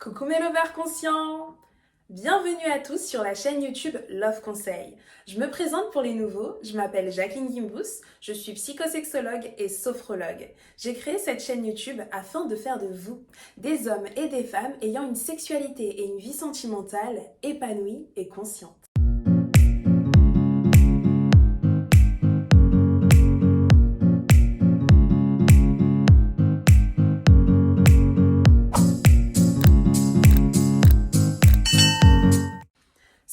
Coucou mes lovers conscients! Bienvenue à tous sur la chaîne YouTube Love Conseil. Je me présente pour les nouveaux, je m'appelle Jacqueline Gimbous, je suis psychosexologue et sophrologue. J'ai créé cette chaîne YouTube afin de faire de vous des hommes et des femmes ayant une sexualité et une vie sentimentale épanouie et consciente.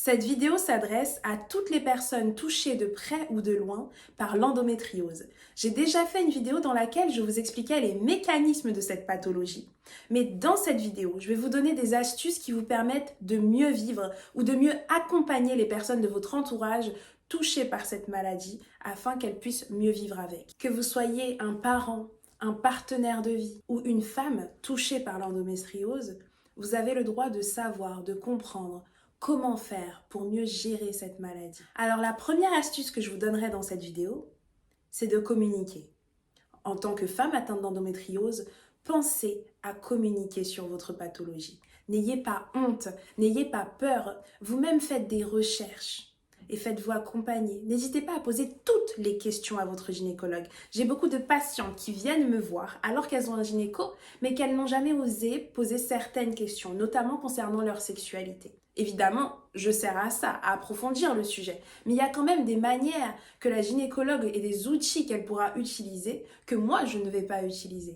Cette vidéo s'adresse à toutes les personnes touchées de près ou de loin par l'endométriose. J'ai déjà fait une vidéo dans laquelle je vous expliquais les mécanismes de cette pathologie. Mais dans cette vidéo, je vais vous donner des astuces qui vous permettent de mieux vivre ou de mieux accompagner les personnes de votre entourage touchées par cette maladie afin qu'elles puissent mieux vivre avec. Que vous soyez un parent, un partenaire de vie ou une femme touchée par l'endométriose, vous avez le droit de savoir, de comprendre comment faire pour mieux gérer cette maladie. Alors la première astuce que je vous donnerai dans cette vidéo, c'est de communiquer. En tant que femme atteinte d'endométriose, pensez à communiquer sur votre pathologie. N'ayez pas honte, n'ayez pas peur, vous-même faites des recherches et faites-vous accompagner. N'hésitez pas à poser toutes les questions à votre gynécologue. J'ai beaucoup de patientes qui viennent me voir alors qu'elles ont un gynéco, mais qu'elles n'ont jamais osé poser certaines questions, notamment concernant leur sexualité. Évidemment, je sers à ça, à approfondir le sujet, mais il y a quand même des manières que la gynécologue et des outils qu'elle pourra utiliser que moi, je ne vais pas utiliser.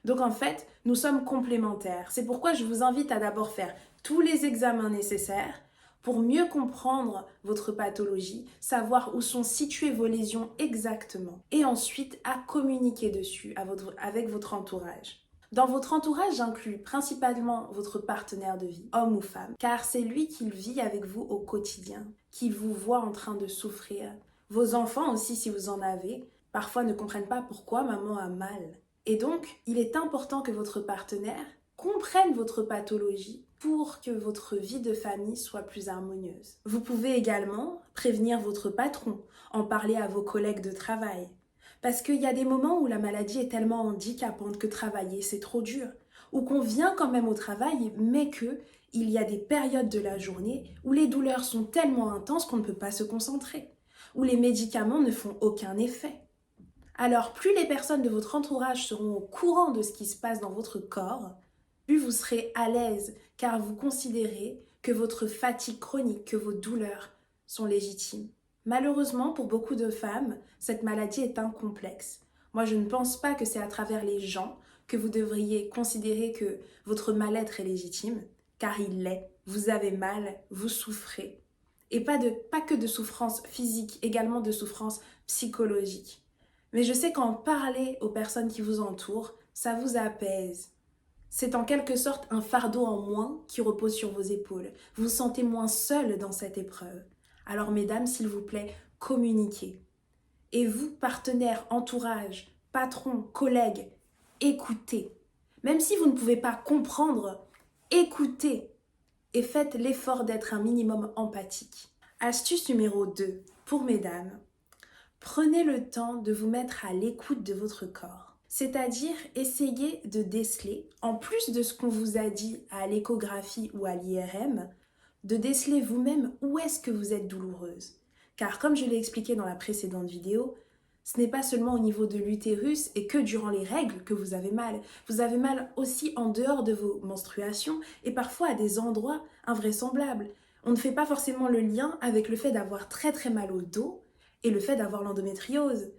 Donc en fait, nous sommes complémentaires. C'est pourquoi je vous invite à d'abord faire tous les examens nécessaires pour mieux comprendre votre pathologie, savoir où sont situées vos lésions exactement, et ensuite à communiquer dessus avec votre entourage. Dans votre entourage, j'inclus principalement votre partenaire de vie, homme ou femme, car c'est lui qui vit avec vous au quotidien, qui vous voit en train de souffrir. Vos enfants aussi, si vous en avez, parfois ne comprennent pas pourquoi maman a mal. Et donc, il est important que votre partenaire comprenne votre pathologie pour que votre vie de famille soit plus harmonieuse. Vous pouvez également prévenir votre patron, en parler à vos collègues de travail. Parce qu'il y a des moments où la maladie est tellement handicapante que travailler, c'est trop dur. Ou qu'on vient quand même au travail, mais qu'il y a des périodes de la journée où les douleurs sont tellement intenses qu'on ne peut pas se concentrer. Où les médicaments ne font aucun effet. Alors, plus les personnes de votre entourage seront au courant de ce qui se passe dans votre corps, plus vous serez à l'aise, car vous considérez que votre fatigue chronique, que vos douleurs sont légitimes. Malheureusement, pour beaucoup de femmes, cette maladie est un complexe. Moi, je ne pense pas que c'est à travers les gens que vous devriez considérer que votre mal-être est légitime, car il l'est. Vous avez mal, vous souffrez. Et pas que de souffrance physique, également de souffrance psychologique. Mais je sais qu'en parler aux personnes qui vous entourent, ça vous apaise. C'est en quelque sorte un fardeau en moins qui repose sur vos épaules. Vous vous sentez moins seul dans cette épreuve. Alors mesdames, s'il vous plaît, communiquez. Et vous, partenaires, entourage, patron, collègues, écoutez. Même si vous ne pouvez pas comprendre, écoutez. Et faites l'effort d'être un minimum empathique. Astuce numéro 2, pour mesdames. Prenez le temps de vous mettre à l'écoute de votre corps. C'est-à-dire, essayez de déceler, en plus de ce qu'on vous a dit à l'échographie ou à l'IRM, de déceler vous-même où est-ce que vous êtes douloureuse. Car comme je l'ai expliqué dans la précédente vidéo, ce n'est pas seulement au niveau de l'utérus et que durant les règles que vous avez mal. Vous avez mal aussi en dehors de vos menstruations et parfois à des endroits invraisemblables. On ne fait pas forcément le lien avec le fait d'avoir très très mal au dos et le fait d'avoir l'endométriose.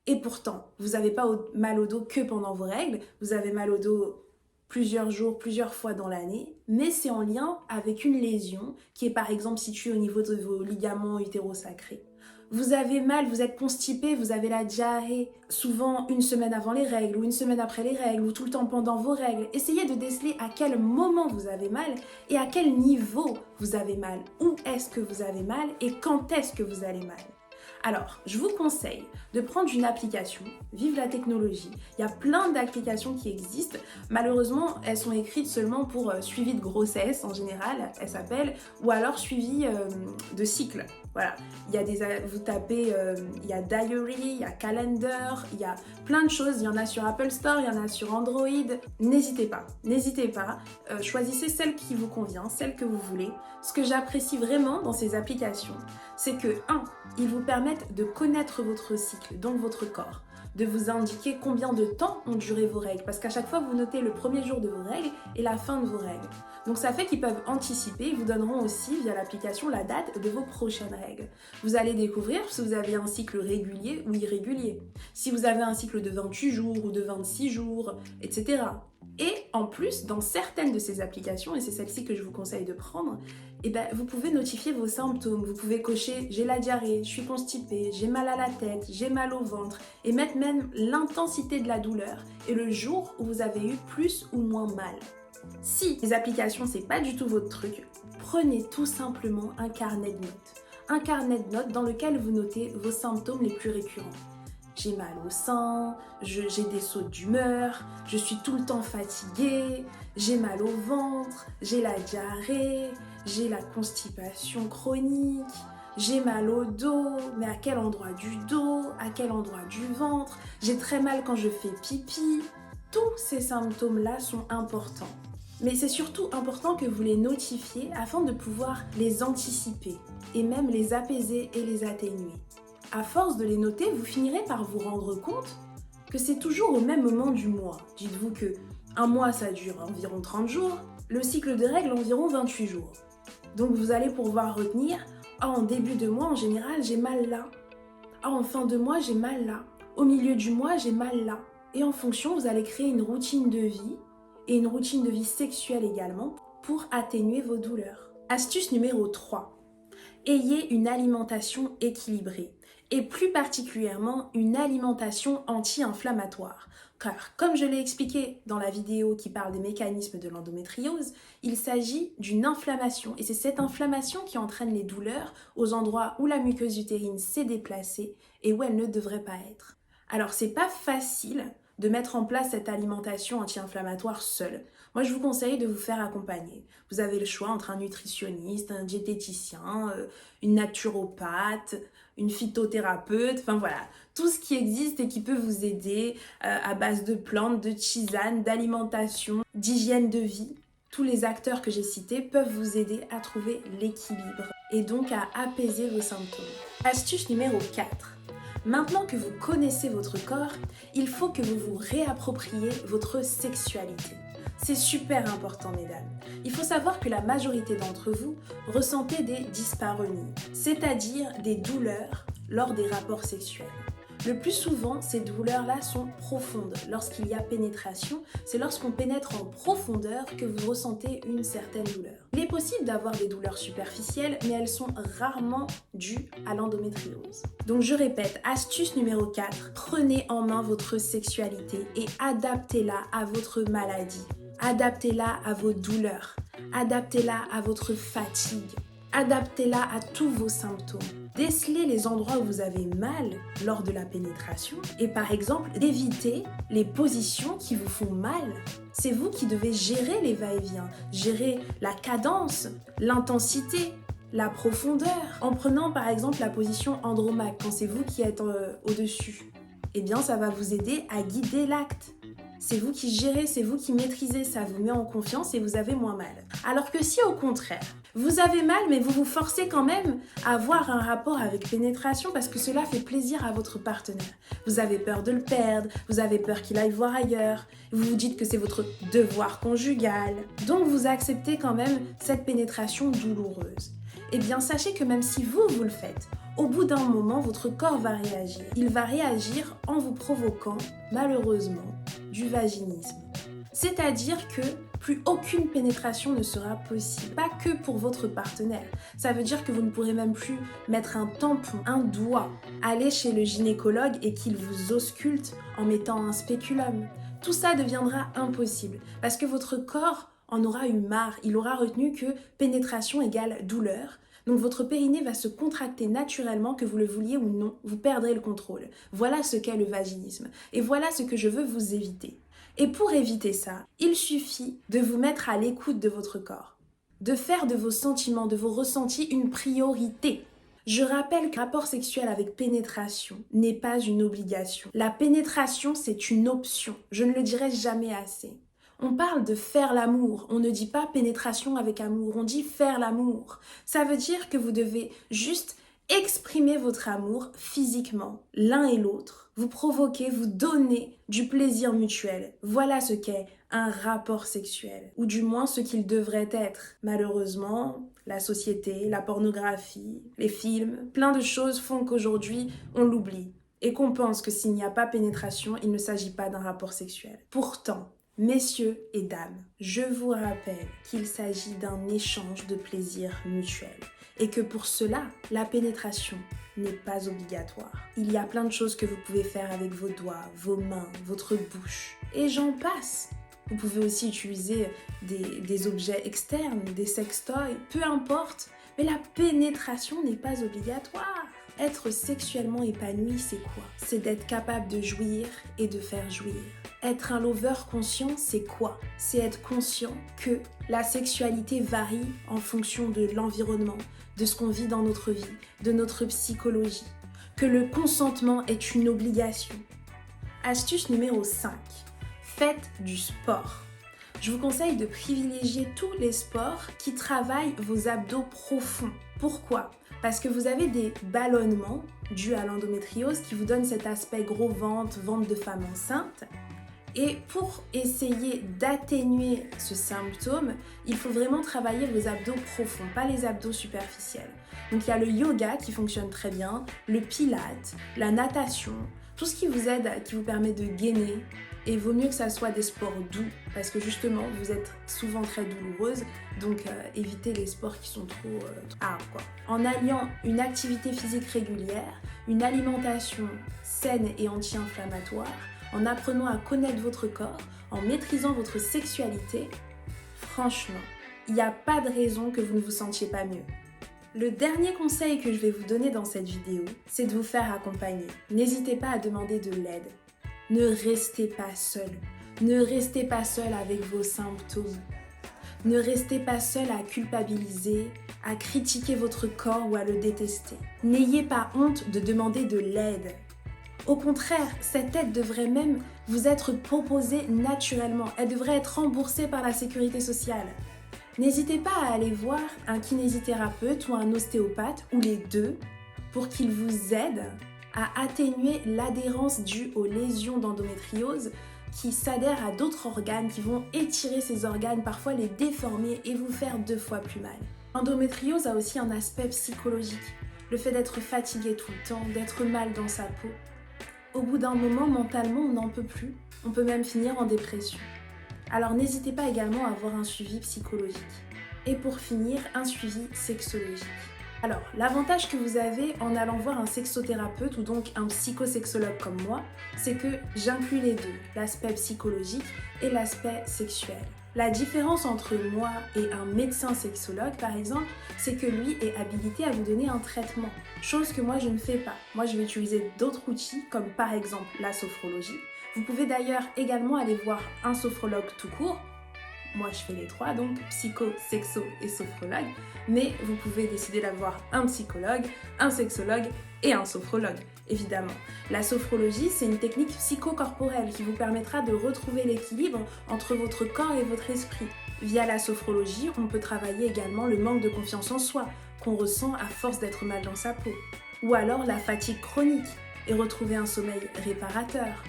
Et pourtant, vous n'avez pas mal au dos que pendant vos règles, vous avez mal au dos plusieurs jours, plusieurs fois dans l'année, mais c'est en lien avec une lésion qui est par exemple située au niveau de vos ligaments utérosacrés. Vous avez mal, vous êtes constipé, vous avez la diarrhée, souvent une semaine avant les règles ou une semaine après les règles ou tout le temps pendant vos règles. Essayez de déceler à quel moment vous avez mal et à quel niveau vous avez mal. Où est-ce que vous avez mal et quand est-ce que vous allez mal. Alors, je vous conseille de prendre une application, vive la technologie. Il y a plein d'applications qui existent. Malheureusement, elles sont écrites seulement pour suivi de grossesse en général, elles s'appellent, ou alors suivi de cycle. Voilà, vous tapez, il y a Diary, il y a Calendar, il y a plein de choses. Il y en a sur Apple Store, il y en a sur Android. N'hésitez pas, choisissez celle qui vous convient, celle que vous voulez. Ce que j'apprécie vraiment dans ces applications, c'est que 1. Ils vous permettent de connaître votre cycle, donc votre corps, de vous indiquer combien de temps ont duré vos règles, parce qu'à chaque fois vous notez le premier jour de vos règles et la fin de vos règles. Donc ça fait qu'ils peuvent anticiper, ils vous donneront aussi via l'application la date de vos prochaines règles. Vous allez découvrir si vous avez un cycle régulier ou irrégulier, si vous avez un cycle de 28 jours ou de 26 jours, etc. Et en plus, dans certaines de ces applications, et c'est celle-ci que je vous conseille de prendre, vous pouvez notifier vos symptômes. Vous pouvez cocher « j'ai la diarrhée, je suis constipée, j'ai mal à la tête, j'ai mal au ventre » et mettre même l'intensité de la douleur et le jour où vous avez eu plus ou moins mal. Si les applications, c'est pas du tout votre truc, prenez tout simplement un carnet de notes. Un carnet de notes dans lequel vous notez vos symptômes les plus récurrents. J'ai mal au sein, j'ai des sautes d'humeur, je suis tout le temps fatiguée, j'ai mal au ventre, j'ai la diarrhée, j'ai la constipation chronique, j'ai mal au dos, mais à quel endroit du dos, à quel endroit du ventre, j'ai très mal quand je fais pipi. Tous ces symptômes-là sont importants. Mais c'est surtout important que vous les notifiez afin de pouvoir les anticiper et même les apaiser et les atténuer. À force de les noter, vous finirez par vous rendre compte que c'est toujours au même moment du mois. Dites-vous que un mois, ça dure environ 30 jours, le cycle de règles environ 28 jours. Donc vous allez pouvoir retenir « Ah, en début de mois, en général, j'ai mal là. Ah, en fin de mois, j'ai mal là. Au milieu du mois, j'ai mal là. » Et en fonction, vous allez créer une routine de vie et une routine de vie sexuelle également pour atténuer vos douleurs. Astuce numéro 3. Ayez une alimentation équilibrée et plus particulièrement une alimentation anti-inflammatoire. Car, comme je l'ai expliqué dans la vidéo qui parle des mécanismes de l'endométriose, il s'agit d'une inflammation et c'est cette inflammation qui entraîne les douleurs aux endroits où la muqueuse utérine s'est déplacée et où elle ne devrait pas être. Alors, c'est pas facile de mettre en place cette alimentation anti-inflammatoire seule. Moi, je vous conseille de vous faire accompagner. Vous avez le choix entre un nutritionniste, un diététicien, une naturopathe, une phytothérapeute, enfin voilà, tout ce qui existe et qui peut vous aider à base de plantes, de tisanes, d'alimentation, d'hygiène de vie. Tous les acteurs que j'ai cités peuvent vous aider à trouver l'équilibre et donc à apaiser vos symptômes. Astuce numéro 4. Maintenant que vous connaissez votre corps, il faut que vous vous réappropriez votre sexualité. C'est super important, mesdames. Il faut savoir que la majorité d'entre vous ressentez des dyspareunies, c'est-à-dire des douleurs lors des rapports sexuels. Le plus souvent, ces douleurs-là sont profondes. Lorsqu'il y a pénétration, c'est lorsqu'on pénètre en profondeur que vous ressentez une certaine douleur. Il est possible d'avoir des douleurs superficielles, mais elles sont rarement dues à l'endométriose. Donc je répète, astuce numéro 4, prenez en main votre sexualité et adaptez-la à votre maladie. Adaptez-la à vos douleurs. Adaptez-la à votre fatigue. Adaptez-la à tous vos symptômes. Décelez les endroits où vous avez mal lors de la pénétration et par exemple d'éviter les positions qui vous font mal. C'est vous qui devez gérer les va-et-vient, gérer la cadence, l'intensité, la profondeur. En prenant par exemple la position andromaque quand c'est vous qui êtes au-dessus, eh bien ça va vous aider à guider l'acte. C'est vous qui gérez, c'est vous qui maîtrisez, ça vous met en confiance et vous avez moins mal. Alors que si au contraire, vous avez mal mais vous vous forcez quand même à avoir un rapport avec pénétration parce que cela fait plaisir à votre partenaire. Vous avez peur de le perdre, vous avez peur qu'il aille voir ailleurs, vous vous dites que c'est votre devoir conjugal. Donc vous acceptez quand même cette pénétration douloureuse. Eh bien sachez que même si vous le faites, au bout d'un moment, votre corps va réagir. Il va réagir en vous provoquant, malheureusement, du vaginisme. C'est-à-dire que plus aucune pénétration ne sera possible. Pas que pour votre partenaire. Ça veut dire que vous ne pourrez même plus mettre un tampon, un doigt, aller chez le gynécologue et qu'il vous ausculte en mettant un spéculum. Tout ça deviendra impossible parce que votre corps en aura eu marre. Il aura retenu que pénétration égale douleur. Donc votre périnée va se contracter naturellement, que vous le vouliez ou non, vous perdrez le contrôle. Voilà ce qu'est le vaginisme. Et voilà ce que je veux vous éviter. Et pour éviter ça, il suffit de vous mettre à l'écoute de votre corps, de faire de vos sentiments, de vos ressentis une priorité. Je rappelle qu'un rapport sexuel avec pénétration n'est pas une obligation. La pénétration, c'est une option. Je ne le dirai jamais assez. On parle de faire l'amour, on ne dit pas pénétration avec amour, on dit faire l'amour. Ça veut dire que vous devez juste exprimer votre amour physiquement, l'un et l'autre. Vous provoquez, vous donnez du plaisir mutuel. Voilà ce qu'est un rapport sexuel, ou du moins ce qu'il devrait être. Malheureusement, la société, la pornographie, les films, plein de choses font qu'aujourd'hui, on l'oublie et qu'on pense que s'il n'y a pas pénétration, il ne s'agit pas d'un rapport sexuel. Pourtant, messieurs et dames, je vous rappelle qu'il s'agit d'un échange de plaisir mutuel et que pour cela, la pénétration n'est pas obligatoire. Il y a plein de choses que vous pouvez faire avec vos doigts, vos mains, votre bouche et j'en passe. Vous pouvez aussi utiliser des objets externes, des sextoys, peu importe, mais la pénétration n'est pas obligatoire. Être sexuellement épanoui, c'est quoi? C'est d'être capable de jouir et de faire jouir. Être un lover conscient, c'est quoi? C'est être conscient que la sexualité varie en fonction de l'environnement, de ce qu'on vit dans notre vie, de notre psychologie, que le consentement est une obligation. Astuce numéro 5. Faites du sport. Je vous conseille de privilégier tous les sports qui travaillent vos abdos profonds. Pourquoi? Parce que vous avez des ballonnements dus à l'endométriose qui vous donnent cet aspect gros ventre, ventre de femme enceinte. Et pour essayer d'atténuer ce symptôme, il faut vraiment travailler vos abdos profonds, pas les abdos superficiels. Donc il y a le yoga qui fonctionne très bien, le pilate, la natation, tout ce qui vous aide, qui vous permet de gainer. Et il vaut mieux que ça soit des sports doux, parce que justement, vous êtes souvent très douloureuse, donc évitez les sports qui sont trop hard, quoi. En alliant une activité physique régulière, une alimentation saine et anti-inflammatoire, en apprenant à connaître votre corps, en maîtrisant votre sexualité, franchement, il n'y a pas de raison que vous ne vous sentiez pas mieux. Le dernier conseil que je vais vous donner dans cette vidéo, c'est de vous faire accompagner. N'hésitez pas à demander de l'aide. Ne restez pas seul. Ne restez pas seul avec vos symptômes. Ne restez pas seul à culpabiliser, à critiquer votre corps ou à le détester. N'ayez pas honte de demander de l'aide. Au contraire, cette aide devrait même vous être proposée naturellement. Elle devrait être remboursée par la sécurité sociale. N'hésitez pas à aller voir un kinésithérapeute ou un ostéopathe, ou les deux, pour qu'ils vous aident à atténuer l'adhérence due aux lésions d'endométriose qui s'adhèrent à d'autres organes, qui vont étirer ces organes, parfois les déformer et vous faire 2 fois plus mal. L'endométriose a aussi un aspect psychologique. Le fait d'être fatigué tout le temps, d'être mal dans sa peau. Au bout d'un moment, mentalement, on n'en peut plus. On peut même finir en dépression. Alors n'hésitez pas également à avoir un suivi psychologique. Et pour finir, un suivi sexologique. Alors, l'avantage que vous avez en allant voir un sexothérapeute ou donc un psychosexologue comme moi, c'est que j'inclus les deux, l'aspect psychologique et l'aspect sexuel. La différence entre moi et un médecin sexologue, par exemple, c'est que lui est habilité à vous donner un traitement, chose que moi je ne fais pas. Moi, je vais utiliser d'autres outils, comme par exemple la sophrologie. Vous pouvez d'ailleurs également aller voir un sophrologue tout court. Moi, je fais les 3, donc psycho, sexo et sophrologue. Mais vous pouvez décider d'avoir un psychologue, un sexologue et un sophrologue, évidemment. La sophrologie, c'est une technique psychocorporelle qui vous permettra de retrouver l'équilibre entre votre corps et votre esprit. Via la sophrologie, on peut travailler également le manque de confiance en soi qu'on ressent à force d'être mal dans sa peau. Ou alors la fatigue chronique et retrouver un sommeil réparateur.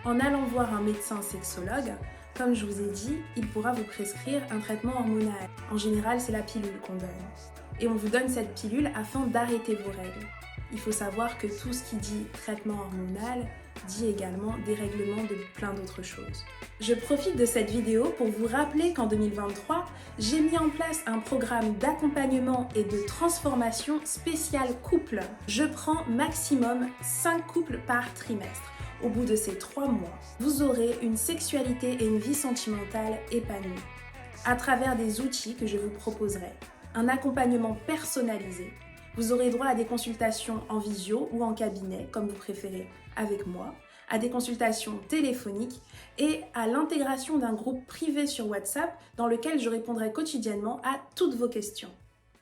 En allant voir un médecin sexologue, comme je vous ai dit, il pourra vous prescrire un traitement hormonal. En général, c'est la pilule qu'on donne. Et on vous donne cette pilule afin d'arrêter vos règles. Il faut savoir que tout ce qui dit traitement hormonal dit également dérèglement de plein d'autres choses. Je profite de cette vidéo pour vous rappeler qu'en 2023, j'ai mis en place un programme d'accompagnement et de transformation spécial couple. Je prends maximum 5 couples par trimestre. Au bout de ces 3 mois, vous aurez une sexualité et une vie sentimentale épanouie à travers des outils que je vous proposerai. un accompagnement personnalisé. Vous aurez droit à des consultations en visio ou en cabinet, comme vous préférez, avec moi, à des consultations téléphoniques et à l'intégration d'un groupe privé sur WhatsApp dans lequel je répondrai quotidiennement à toutes vos questions.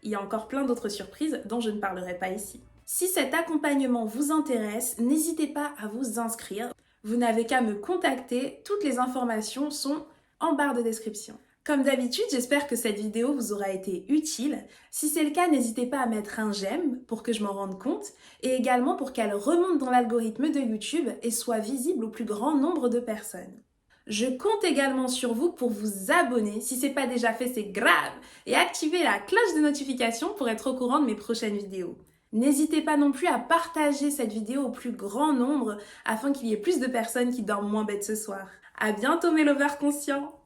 Il y a encore plein d'autres surprises dont je ne parlerai pas ici. Si cet accompagnement vous intéresse, n'hésitez pas à vous inscrire. Vous n'avez qu'à me contacter, toutes les informations sont en barre de description. Comme d'habitude, j'espère que cette vidéo vous aura été utile. Si c'est le cas, n'hésitez pas à mettre un j'aime pour que je m'en rende compte et également pour qu'elle remonte dans l'algorithme de YouTube et soit visible au plus grand nombre de personnes. Je compte également sur vous pour vous abonner. Si ce n'est pas déjà fait, c'est grave! Et activer la cloche de notification pour être au courant de mes prochaines vidéos. N'hésitez pas non plus à partager cette vidéo au plus grand nombre afin qu'il y ait plus de personnes qui dorment moins bêtes ce soir. À bientôt mes lovers conscients!